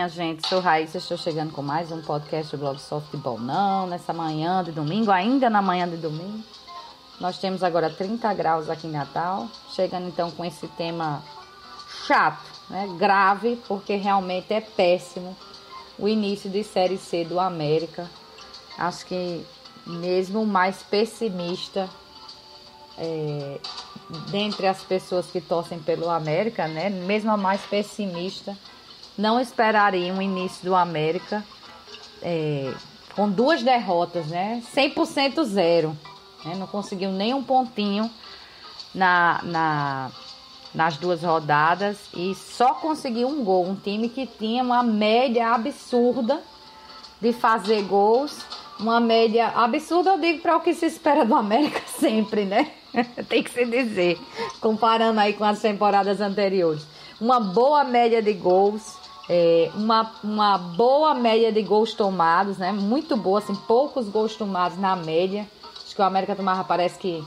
minha gente, sou Raíssa, estou chegando com mais um podcast do blog Softball Não, nessa manhã de domingo, ainda na manhã de domingo. Nós temos agora 30 graus aqui em Natal, chegando então com esse tema chato, né? Grave, porque realmente é péssimo o início de Série C do América. Acho que mesmo o mais pessimista dentre as pessoas que torcem pelo América, né? Mesmo a mais pessimista, não esperaria um início do América com 2 derrotas, né? 100% zero. Né? Não conseguiu nem um pontinho nas 2 rodadas e só conseguiu um gol. Um time que tinha uma média absurda de fazer gols. Uma média absurda, eu digo, para o que se espera do América sempre, né? Tem que se dizer, comparando aí com as temporadas anteriores. Uma boa média de gols, uma boa média de gols tomados, né? Muito boa, assim, poucos gols tomados na média. Acho que o América tomava, parece que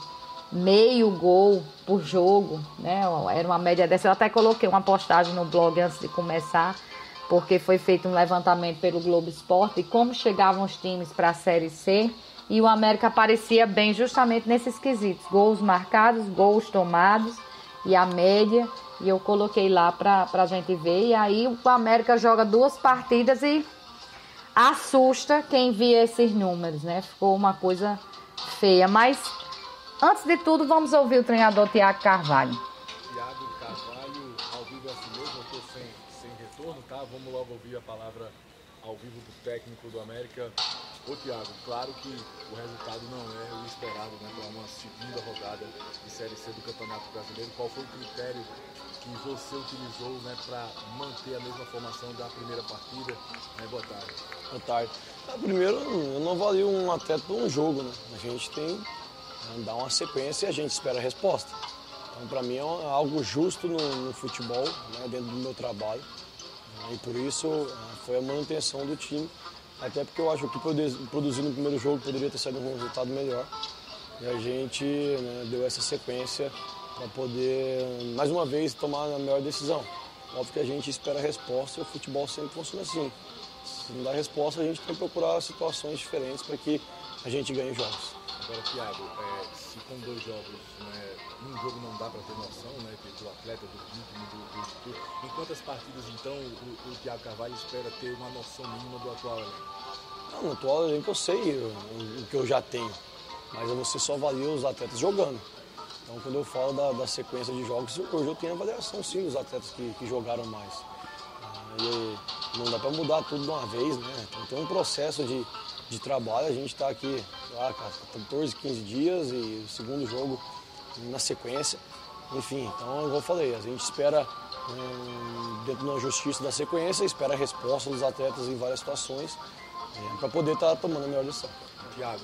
meio gol por jogo, né? Era uma média dessa. Eu até coloquei uma postagem no blog antes de começar, porque foi feito um levantamento pelo Globo Esporte de como chegavam os times para a Série C. E o América aparecia bem justamente nesses quesitos. Gols marcados, gols tomados e a média. E eu coloquei lá pra gente ver. E aí o América joga 2 partidas e assusta quem via esses números, né? Ficou uma feia. Mas, antes de tudo, vamos ouvir o treinador Thiago Carvalho. Thiago Carvalho, ao vivo é assim mesmo, eu estou sem retorno, tá? Vamos logo ouvir a palavra ao vivo do técnico do América. Ô Thiago, claro que o resultado não é o esperado, né, para uma segunda rodada de Série C do Campeonato Brasileiro. Qual foi o critério que você utilizou, né, para manter a mesma formação da primeira partida? Boa tarde. Boa tarde. Primeiro, eu não avalio um atleta por um jogo, né? A gente tem que dar uma sequência e a gente espera a resposta. Então, para mim, é algo justo no futebol, né, dentro do meu trabalho. E por isso, foi a manutenção do time. Até porque eu acho que produzir no primeiro jogo poderia ter saído um resultado melhor. E a gente, né, deu essa sequência para poder, mais uma vez, tomar a melhor decisão. Óbvio que a gente espera a resposta e o futebol sempre funciona assim. Se não dá resposta, a gente tem que procurar situações diferentes para que a gente ganhe jogos. Agora, Thiago, se com 2 jogos, né, um jogo não dá para ter noção, né, do atleta, do ritmo, do tudo. Em quantas partidas, então, o Thiago Carvalho espera ter uma noção mínima do atual elenco? No atual elenco eu sei o que eu já tenho, mas você só avalia os atletas jogando. Então, quando eu falo da sequência de jogos, hoje eu tenho avaliação, sim, dos atletas que jogaram mais. E não dá para mudar tudo de uma vez, né? Então, tem um processo de trabalho, a gente está aqui há 14, 15 dias e o segundo jogo na sequência. Enfim, então, igual eu falei, a gente espera, dentro da justiça da sequência, espera a resposta dos atletas em várias situações para poder estar tomando a melhor decisão. Thiago,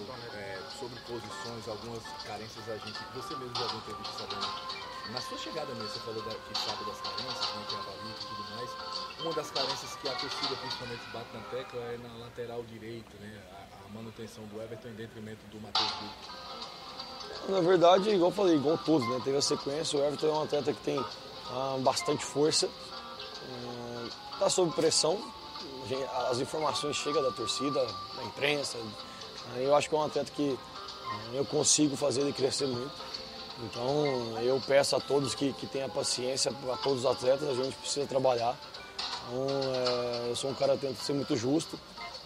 sobre posições, algumas carências a gente, você mesmo já viu ter visto sabendo. Na sua chegada mesmo, você falou que sabe das carências, né, que avalia e tudo mais. Uma das carências que a torcida principalmente bate na tecla é na lateral direita, né, a manutenção do Everton em detrimento do Matheus Duque. Na verdade, igual eu falei, igual todos, né, teve a sequência, o Everton é um atleta que tem bastante força, está sob pressão, as informações chegam da torcida, da imprensa, eu acho que é um atleta que eu consigo fazer ele crescer muito. Então, eu peço a todos que tenham paciência, a todos os atletas, a gente precisa trabalhar. Então, eu sou um cara que tenta ser muito justo.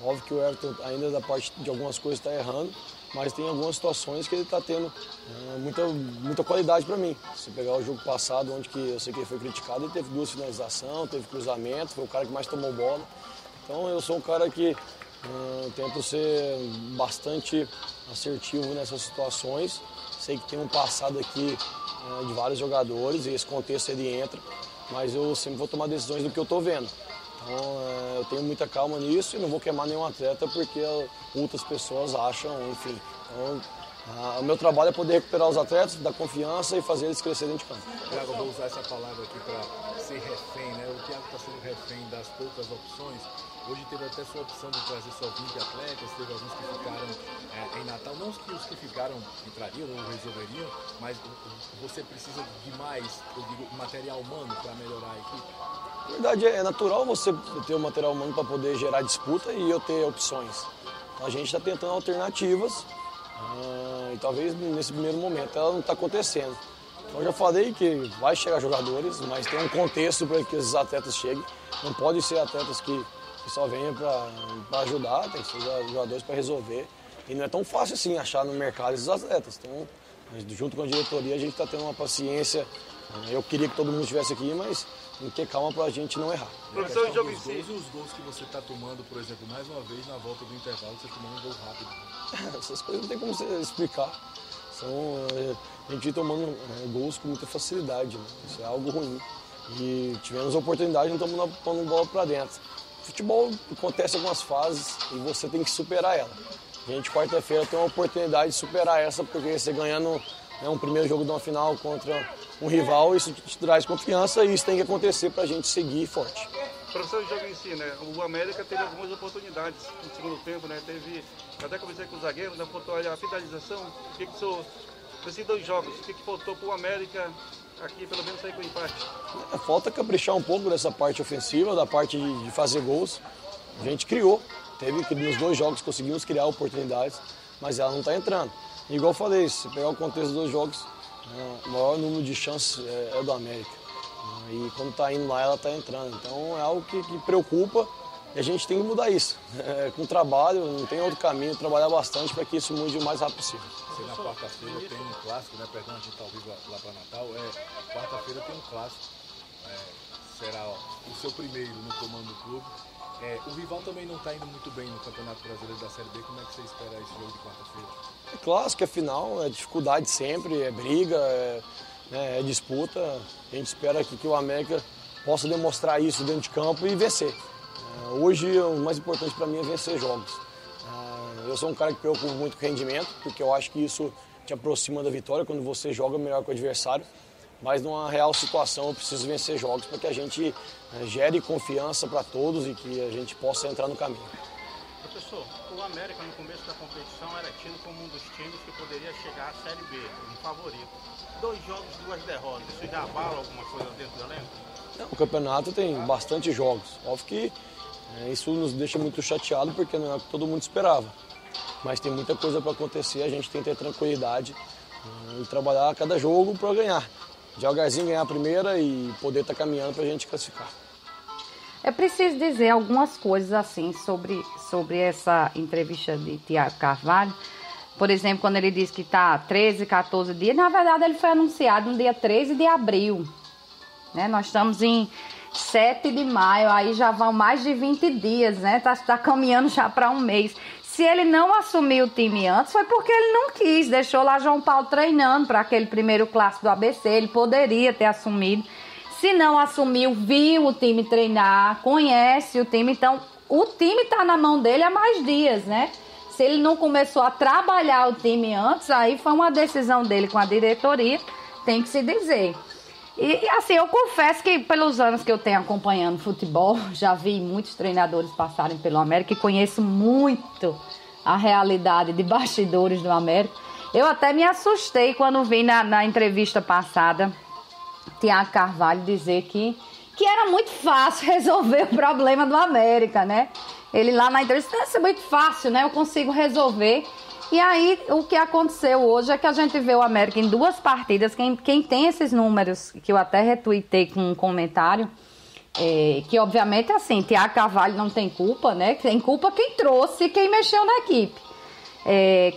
Óbvio que o Everton ainda da parte de algumas coisas está errando, mas tem algumas situações que ele está tendo muita qualidade para mim. Se pegar o jogo passado, onde que eu sei que ele foi criticado, ele teve 2 finalizações, teve cruzamento, foi o cara que mais tomou bola. Então, eu sou um cara que tento ser bastante assertivo nessas situações. Sei que tem um passado aqui de vários jogadores e esse contexto ele entra, mas eu sempre vou tomar decisões do que eu estou vendo. Então eu tenho muita calma nisso e não vou queimar nenhum atleta porque outras pessoas acham, enfim. Então, o meu trabalho é poder recuperar os atletas, dar confiança e fazer eles crescerem de campo. Thiago, eu vou usar essa palavra aqui para ser refém, né? O Thiago está sendo refém das poucas opções. Hoje teve até sua opção de trazer só 20 atletas, teve alguns que ficaram em Natal, não os que ficaram entrariam ou resolveriam, mas você precisa de mais, eu digo, material humano para melhorar a equipe? Na verdade, é natural você ter o material humano para poder gerar disputa e eu ter opções. Então, a gente está tentando alternativas e talvez nesse primeiro momento ela não está acontecendo. Então, eu já falei que vai chegar jogadores, mas tem um contexto para que esses atletas cheguem. Não pode ser atletas que só venham para ajudar, tem que ser jogadores para resolver. E não é tão fácil assim achar no mercado esses atletas. Então, junto com a diretoria, a gente está tendo uma paciência. Eu queria que todo mundo estivesse aqui, mas tem que ter calma para a gente não errar. Professor, o jogo em si. E os gols que você está tomando, por exemplo, mais uma vez na volta do intervalo, você tomou um gol rápido. Essas coisas não tem como você explicar. A gente tomando gols com muita facilidade, né? Isso é algo ruim. E tivemos a oportunidade, não estamos pondo bola para dentro. Futebol acontece algumas fases e você tem que superar ela. A gente, quarta-feira, tem uma oportunidade de superar essa, porque você ganhando um primeiro jogo de uma final contra um rival, isso te traz confiança e isso tem que acontecer para a gente seguir forte. Professor, o jogo em si, né? O América teve algumas oportunidades no segundo tempo, né? Até conversei com o zagueiro, né? Faltou a finalização. O que nesses 2 jogos, o que faltou para o América aqui, pelo menos, sair com o empate? Falta caprichar um pouco dessa parte ofensiva, da parte de fazer gols. A gente criou. Teve que nos 2 jogos conseguimos criar oportunidades, mas ela não está entrando. E, igual eu falei, se pegar o contexto dos 2 jogos, o maior número de chances é do América. E quando está indo lá, ela está entrando. Então é algo que preocupa e a gente tem que mudar isso. Com trabalho, não tem outro caminho, trabalhar bastante para que isso mude o mais rápido possível. Se na quarta-feira tem um clássico, né? Perdão, a gente está ao vivo lá para Natal. Quarta-feira tem um clássico. Será o seu primeiro no comando do clube. O rival também não está indo muito bem no Campeonato Brasileiro da Série B. Como é que você espera esse jogo de quarta-feira? É clássico, é final, é dificuldade sempre, é briga, é disputa. A gente espera que o América possa demonstrar isso dentro de campo e vencer. Hoje, o mais importante para mim é vencer jogos. Eu sou um cara que preocupa muito com o rendimento, porque eu acho que isso te aproxima da vitória quando você joga melhor que o adversário. Mas numa real situação eu preciso vencer jogos para que a gente gere confiança para todos e que a gente possa entrar no caminho. Professor, o América no começo da competição era tido como um dos times que poderia chegar à Série B, um favorito. 2 jogos, 2 derrotas, isso já abala alguma coisa dentro do elenco? O campeonato tem bastante jogos. Óbvio que isso nos deixa muito chateado porque não é o que todo mundo esperava. Mas tem muita coisa para acontecer, a gente tem que ter tranquilidade e trabalhar a cada jogo para ganhar. Devagarzinho ganhar a primeira e poder estar caminhando para a gente classificar. É preciso dizer algumas coisas assim sobre essa entrevista de Thiago Carvalho. Por exemplo, quando ele disse que está 13, 14 dias, na verdade ele foi anunciado no dia 13 de abril. Né? Nós estamos em 7 de maio, aí já vão mais de 20 dias, né? Tá caminhando já para um mês. Se ele não assumiu o time antes, foi porque ele não quis. Deixou lá João Paulo treinando para aquele primeiro clássico do ABC. Ele poderia ter assumido. Se não assumiu, viu o time treinar, conhece o time. Então, o time está na mão dele há mais dias, né? Se ele não começou a trabalhar o time antes, aí foi uma decisão dele com a diretoria, tem que se dizer. E assim, eu confesso que pelos anos que eu tenho acompanhando futebol, já vi muitos treinadores passarem pelo América e conheço muito a realidade de bastidores do América. Eu até me assustei quando vi na entrevista passada Thiago Carvalho dizer que era muito fácil resolver o problema do América, né? Ele lá na entrevista, isso é muito fácil, né? Eu consigo resolver. E aí, o que aconteceu hoje é que a gente vê o América em 2 partidas. Quem tem esses números, que eu até retuitei com um comentário, que obviamente, assim, Thiago Carvalho não tem culpa, né? Tem culpa quem trouxe, quem mexeu na equipe.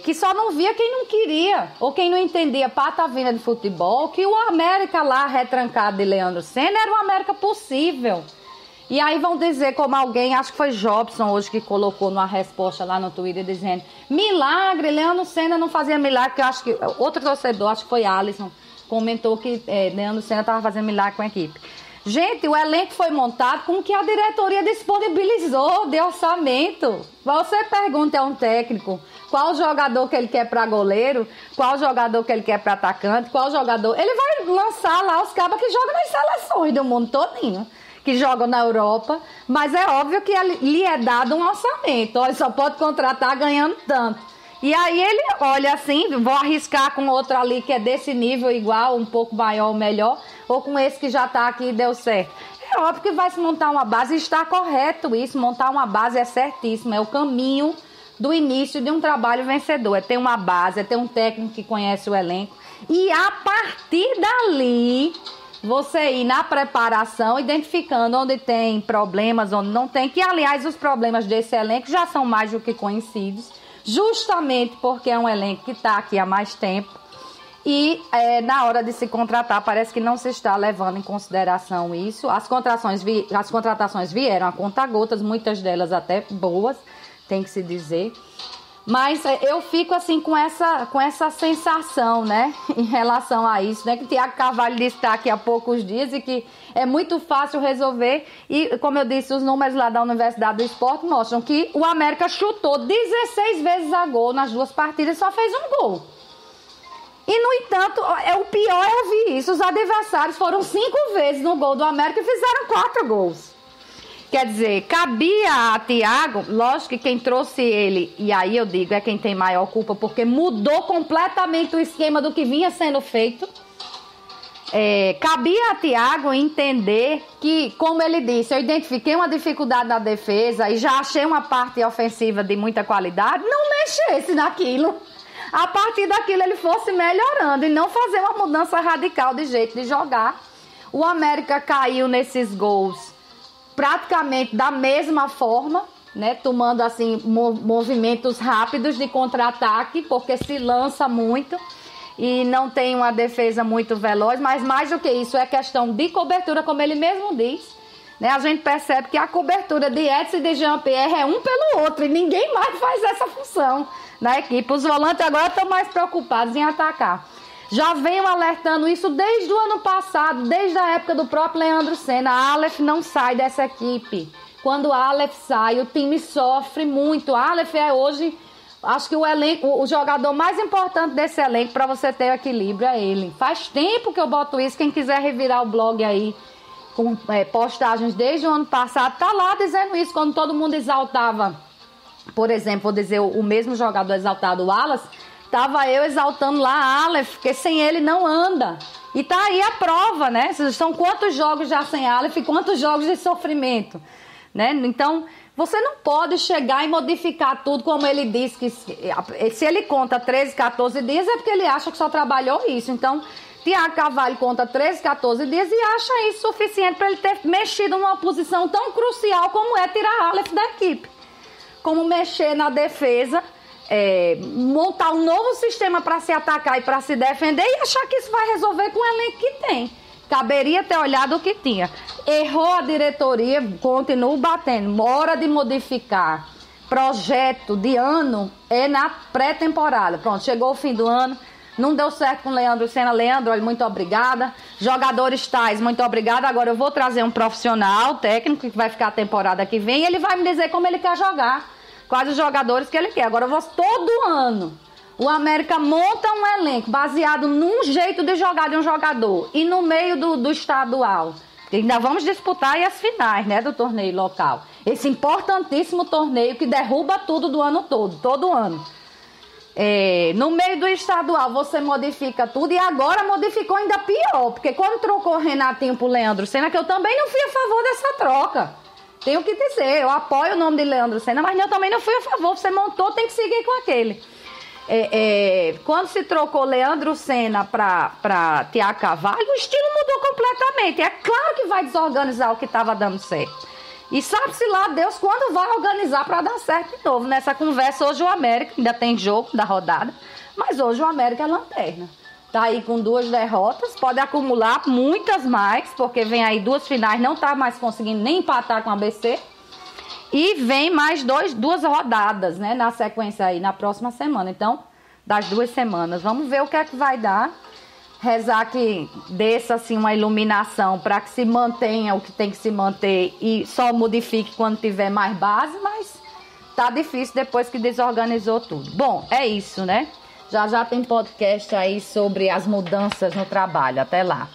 Que só não via quem não queria, ou quem não entendia pata vinda de futebol, que o América lá, retrancado de Leandro Senna, era o América possível. E aí vão dizer como alguém, acho que foi Jobson hoje que colocou numa resposta lá no Twitter dizendo: milagre, Leandro Senna não fazia milagre, porque eu acho que outro torcedor, acho que foi Alisson, comentou que Leandro Senna estava fazendo milagre com a equipe. Gente, o elenco foi montado com o que a diretoria disponibilizou de orçamento. Você pergunta a um técnico qual jogador que ele quer para goleiro, qual jogador que ele quer para atacante, qual jogador... Ele vai lançar lá os cabas que jogam nas seleções do mundo todinho, que jogam na Europa, mas é óbvio que lhe é dado um orçamento. Ele só pode contratar ganhando tanto. E aí ele olha assim, vou arriscar com outro ali que é desse nível igual, um pouco maior ou melhor, ou com esse que já está aqui e deu certo. óbvio que vai se montar uma base, e está correto isso, montar uma base é certíssimo, é o caminho do início de um trabalho vencedor, é ter uma base, é ter um técnico que conhece o elenco, e a partir dali, você ir na preparação, identificando onde tem problemas, onde não tem, que aliás os problemas desse elenco já são mais do que conhecidos, justamente porque é um elenco que está aqui há mais tempo, e na hora de se contratar, parece que não se está levando em consideração isso. As contratações vieram a conta-gotas, muitas delas até boas, tem que se dizer. Mas eu fico assim com essa sensação, né, em relação a isso, né, que o Thiago Carvalho disse que está aqui há poucos dias e que é muito fácil resolver. E, como eu disse, os números lá da Universidade do Esporte mostram que o América chutou 16 vezes a gol nas 2 partidas e só fez um gol. E, no entanto, o pior é ouvir isso. Os adversários foram 5 vezes no gol do América e fizeram 4 gols. Quer dizer, cabia a Thiago, lógico que quem trouxe ele, e aí eu digo, é quem tem maior culpa, porque mudou completamente o esquema do que vinha sendo feito. Cabia a Thiago entender que, como ele disse, eu identifiquei uma dificuldade na defesa e já achei uma parte ofensiva de muita qualidade, não mexesse naquilo. A partir daquilo ele fosse melhorando e não fazer uma mudança radical de jeito de jogar. O América caiu nesses gols praticamente da mesma forma, né, tomando assim movimentos rápidos de contra-ataque, porque se lança muito e não tem uma defesa muito veloz, mas mais do que isso é questão de cobertura, como ele mesmo diz, né? A gente percebe que a cobertura de Edson e de Jean-Pierre é um pelo outro e ninguém mais faz essa função na equipe. Os volantes agora estão mais preocupados em atacar. Já venho alertando isso desde o ano passado, desde a época do próprio Leandro Senna. A Aleph não sai dessa equipe. Quando a Aleph sai, o time sofre muito. A Aleph é hoje, acho que o jogador mais importante desse elenco para você ter equilíbrio é ele. Faz tempo que eu boto isso, quem quiser revirar o blog aí, com postagens desde o ano passado, tá lá dizendo isso, quando todo mundo exaltava, por exemplo, vou dizer o mesmo jogador exaltado, o Wallace, tava eu exaltando lá a Aleph, porque sem ele não anda. E tá aí a prova, né? São quantos jogos já sem Aleph e quantos jogos de sofrimento, né? Então, você não pode chegar e modificar tudo, como ele disse, que se ele conta 13, 14 dias, é porque ele acha que só trabalhou isso. Então, Thiago Carvalho conta 13, 14 dias e acha isso suficiente para ele ter mexido numa posição tão crucial como é tirar a Aleph da equipe. Como mexer na defesa, montar um novo sistema para se atacar e para se defender e achar que isso vai resolver com o elenco que tem. Caberia ter olhado o que tinha. Errou a diretoria, continuo batendo. Hora de modificar. Projeto de ano é na pré-temporada. Pronto, chegou o fim do ano. Não deu certo com o Leandro Senna. Leandro, olha, muito obrigada. Jogadores tais, muito obrigada. Agora eu vou trazer um profissional, técnico, que vai ficar a temporada que vem. E ele vai me dizer como ele quer jogar. Quais os jogadores que ele quer. Agora eu vou todo ano. O América monta um elenco baseado num jeito de jogar de um jogador. E no meio do estadual. Porque ainda vamos disputar aí as finais, né, do torneio local. Esse importantíssimo torneio que derruba tudo do ano todo ano. No meio do estadual você modifica tudo e agora modificou ainda pior. Porque quando trocou o Renatinho pro Leandro Senna, que eu também não fui a favor dessa troca. Tenho que dizer, eu apoio o nome de Leandro Senna, mas eu também não fui a favor. Você montou, tem que seguir com aquele. Quando se trocou Leandro Senna para Thiago Carvalho, o estilo mudou completamente. É claro que vai desorganizar o que estava dando certo. E sabe-se lá Deus quando vai organizar para dar certo de novo. Nessa conversa, hoje o América, ainda tem jogo da rodada, mas hoje o América é lanterna. Tá aí com 2 derrotas, pode acumular muitas mais, porque vem aí 2 finais, não tá mais conseguindo nem empatar com a ABC. E vem mais 2 rodadas, né, na sequência aí, na próxima semana. Então, das 2 semanas. Vamos ver o que é que vai dar. Rezar que desça, assim, uma iluminação para que se mantenha o que tem que se manter e só modifique quando tiver mais base, mas tá difícil depois que desorganizou tudo. Bom, é isso, né? Já tem podcast aí sobre as mudanças no trabalho. Até lá.